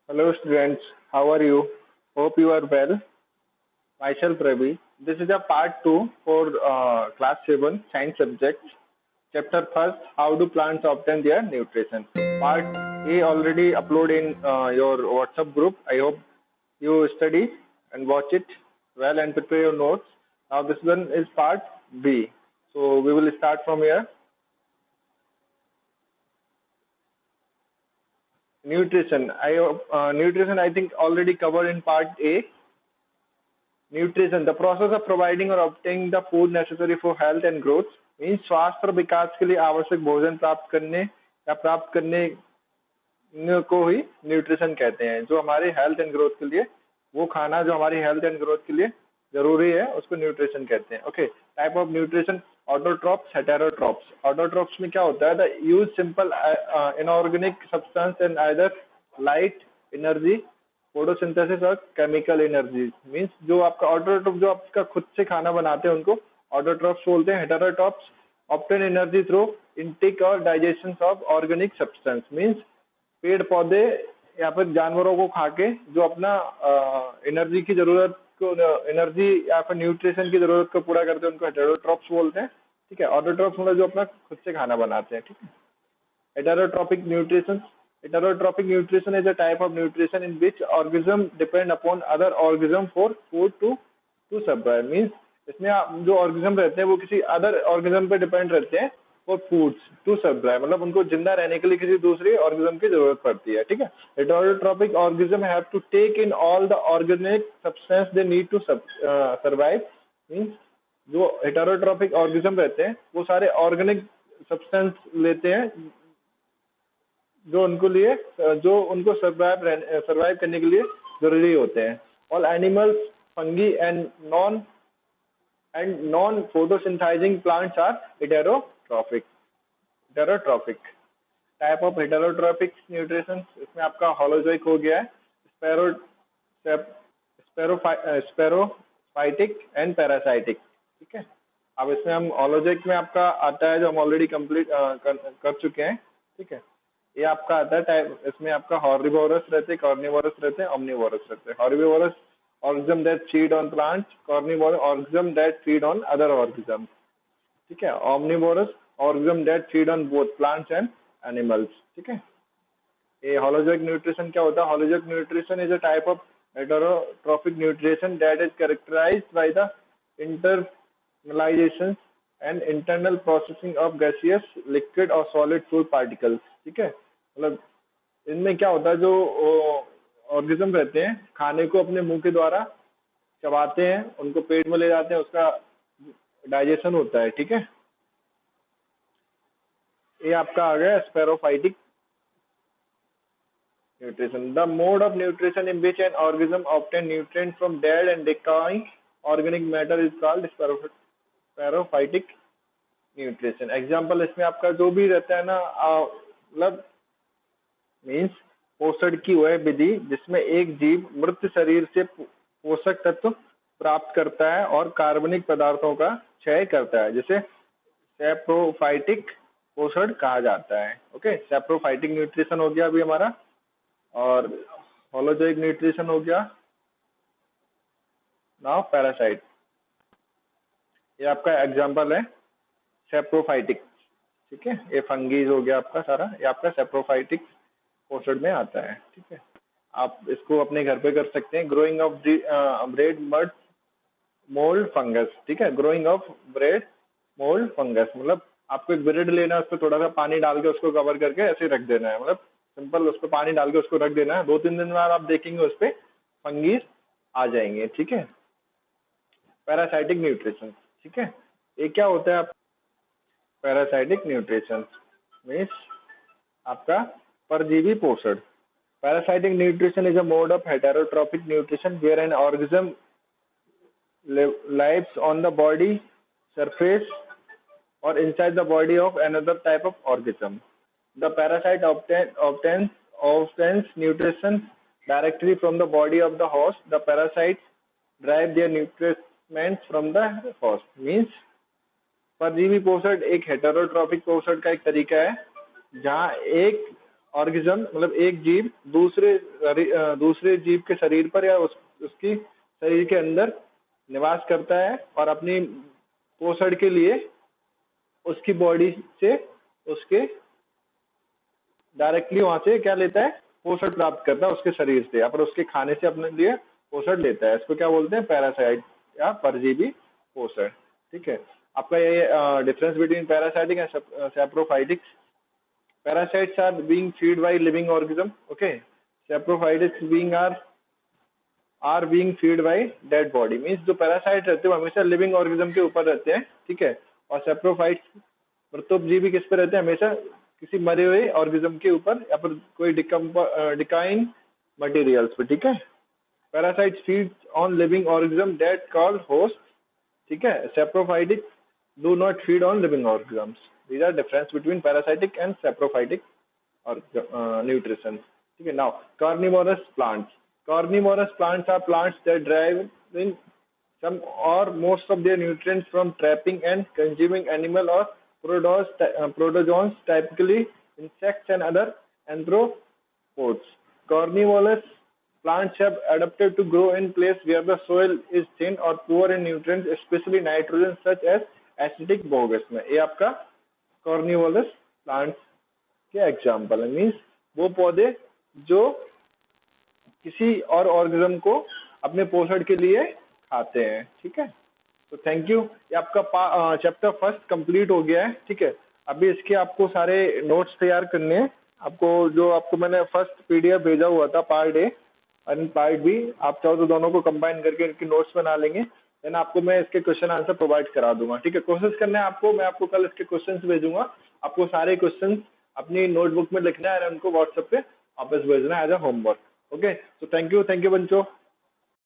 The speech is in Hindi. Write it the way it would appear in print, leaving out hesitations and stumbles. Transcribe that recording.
Hello students, how are you? Hope you are well. Myself Ravi. This is a part 2 for class 7 science subjects. Chapter first, how do plants obtain their nutrition? Part A already upload in your WhatsApp group. I hope you study and watch it well and prepare your notes. Now this one is part B. So we will start from here. Nutrition. Nutrition I think already covered in part A. Nutrition the process of providing और obtaining the food necessary for health and growth means स्वास्थ्य और विकास के लिए आवश्यक भोजन प्राप्त करने या प्राप्त करने को ही न्यूट्रिशन कहते हैं। जो हमारे हेल्थ एंड ग्रोथ के लिए वो खाना जो हमारी हेल्थ एंड ग्रोथ के लिए जरूरी है उसको न्यूट्रिशन कहते हैं। Okay, type of nutrition autotrophs heterotrophs. Autotrophs में क्या होता है? The use simple inorganic substance and either light energy photosynthesis और केमिकल एनर्जी मीन्स जो आपका ऑटोट्रॉप जो आपका खुद से खाना बनाते हैं उनको ऑटोट्रॉप्स बोलते हैं। Heterotrophs obtain energy through intake और digestion of organic substance means पेड़ पौधे या फिर जानवरों को खा के जो अपना एनर्जी की जरूरत को एनर्जी या फिर न्यूट्रिशन की जरूरत को पूरा करते हैं उनको हेटेरोट्रॉप्स बोलते हैं। ठीक है, ऑटोट्रॉप्स मतलब जो अपना खुद से खाना बनाते हैं। ठीक है, heterotrophic nutrition. Heterotrophic nutrition is a type of nutrition in which organism depend upon other organism for food to survive. Means इसमें जो ऑर्गेनिज्म रहते हैं वो किसी अदर ऑर्गेनिज्म पे डिपेंड रहते हैं फॉर फूड्स टू सर्वाइव, मतलब उनको जिंदा रहने के लिए किसी दूसरी ऑर्गेनिज्म की जरूरत पड़ती है। ठीक है, heterotrophic organism have to take in all the organic substance they need to survive. Means जो हेटेरोट्रॉपिक ऑर्गेनिज्म रहते हैं वो सारे ऑर्गेनिक सब्सटेंस लेते हैं जो उनको सर्वाइव करने के लिए जरूरी होते हैं। All animals fungi and non photosynthesising plants are heterotrophic. Type of heterotrophic nutrition, इसमें आपका होलोजोइक हो गया है, स्पेरोफाइटिक एंड पैरासाइटिक। ठीक है, अब इसमें हम होलोजोइक में आपका आता है जो हम ऑलरेडी कंप्लीट कर चुके हैं। ठीक है, ये आपका आता है टाइप, इसमें आपका हॉर्बिवोरस रहते हैं, कार्निवोरस रहते हैं, ऑमनिवोरस रहते हैं। Herbivorous organism that feed on plants, carnivorous organism that feed on other organism. ठीक है, omnivorous organism that feed on both plants and animals. ठीक है, ये होलोजोइक न्यूट्रिशन क्या होता है? Holozoic nutrition is a type of heterotrophic nutrition that is characterized by the internalization and internal processing of gaseous liquid और सॉलिड फूड पार्टिकल्स। ठीक है, मतलब इनमें क्या होता है, जो ऑर्गेनिज्म रहते हैं खाने को अपने मुंह के द्वारा चबाते हैं, उनको पेट में ले जाते हैं, उसका डाइजेशन होता है। ठीक है, ये आपका आ गया saprophytic nutrition. The mode of nutrition in which an organism obtain nutrient from dead and decaying organic matter is called saprophytic nutrition. Example इसमें आपका जो भी रहता है ना, मतलब मीन्स पोषण की वह विधि जिसमें एक जीव मृत शरीर से पोषक तत्व प्राप्त करता है और कार्बनिक पदार्थों का क्षय करता है, जिसे सैप्रोफाइटिक पोषण कहा जाता है। ओके, सैप्रोफाइटिक न्यूट्रिशन हो गया अभी हमारा, और होलोजोइक न्यूट्रिशन हो गया। नाउ पैरासाइट, ये आपका एग्जाम्पल है सैप्रोफाइटिक। ठीक है, ये फंगीज हो गया आपका सारा, ये आपका सैप्रोफाइटिक पोषण में आता है। ठीक है, आप इसको अपने घर पे कर सकते हैं। Growing of bread mud mould fungus. ठीक है, growing of bread mould fungus मतलब आपको एक ब्रेड लेना है, उसको थोड़ा सा पानी डाल के उसको कवर करके ऐसे रख देना है, मतलब सिंपल उस पर पानी डाल के उसको रख देना है। 2-3 दिन बाद आप देखेंगे उस पर फंगीज आ जाएंगे। ठीक है, पैरासाइटिक न्यूट्रिशन। ठीक है, ये क्या होता है? पैरासाइटिक न्यूट्रिशन मीन्स आपका परजीवी पोषण। Parasitic nutrition is a mode of heterotrophic nutrition where an organism lives on the body surface or inside the body of another type of organism. The parasite obtains nutrition directly from the body of the host. The parasites derive their nutrients from the host. Means परजीवी पोषण एक हेटेरोट्रॉपिक पोषण का एक तरीका है जहाँ एक ऑर्गेनिज्म मतलब एक जीव दूसरे जीव के शरीर पर या उसकी शरीर के अंदर निवास करता है और अपनी पोषण के लिए उसकी बॉडी से उसके डायरेक्टली वहां से क्या लेता है, पोषण प्राप्त करता है उसके शरीर से, या फिर उसके खाने से अपने लिए पोषण लेता है। इसको क्या बोलते हैं, पैरासाइट या परजीवी पोषण। ठीक है, आपका ये difference between parasitic and saprophytic. Parasites are being fed by living organism. Okay, saprophytes are being fed by dead body. Means जो पैरासाइट रहते हैं वो हमेशा लिविंग ऑर्गेनिज्म के ऊपर रहते हैं। ठीक है, और सैप्रोफाइट्स मृतोपजीवी किस पे रहते हैं, हमेशा किसी मरे हुए ऑर्गेनिज्म के ऊपर या फिर कोई डिकाइंग मटेरियल्स पे। ठीक है, parasites feed on living organism that called host. ठीक है, saprophytic do not feed on living organisms. These are difference between parasitic and saprophytic or nutrition. Okay, now carnivorous plants. Carnivorous plants are plants that derive in some or most of their nutrients from trapping and consuming animal or protozoans, typically insects and other arthropods. Carnivorous plants have adapted to grow in places where the soil is thin or poor in nutrients, especially nitrogen, such as acidic bogus में। ये आपका कॉर्निवोलस प्लांट्स के एग्जाम्पल है। मीन्स वो पौधे जो किसी और ऑर्गेनिज्म को अपने पोषण के लिए खाते हैं। ठीक है, तो थैंक यू। ये आपका चैप्टर फर्स्ट कंप्लीट हो गया है। ठीक है, अभी इसके आपको सारे नोट्स तैयार करने हैं। आपको जो आपको मैंने फर्स्ट पीडीएफ भेजा हुआ था पार्ट ए और पार्ट बी, आप चाहो तो दोनों को कंबाइन करके इनके नोट्स बना लेंगे, देन आपको मैं इसके क्वेश्चन आंसर प्रोवाइड करा दूंगा। ठीक है, कोशिश करना है आपको, मैं आपको कल इसके क्वेश्चंस भेजूंगा, आपको सारे क्वेश्चंस अपनी नोटबुक में लिखना है और उनको व्हाट्सएप पे वापस भेजना है एज अ होमवर्क। ओके, तो थैंक यू बच्चों।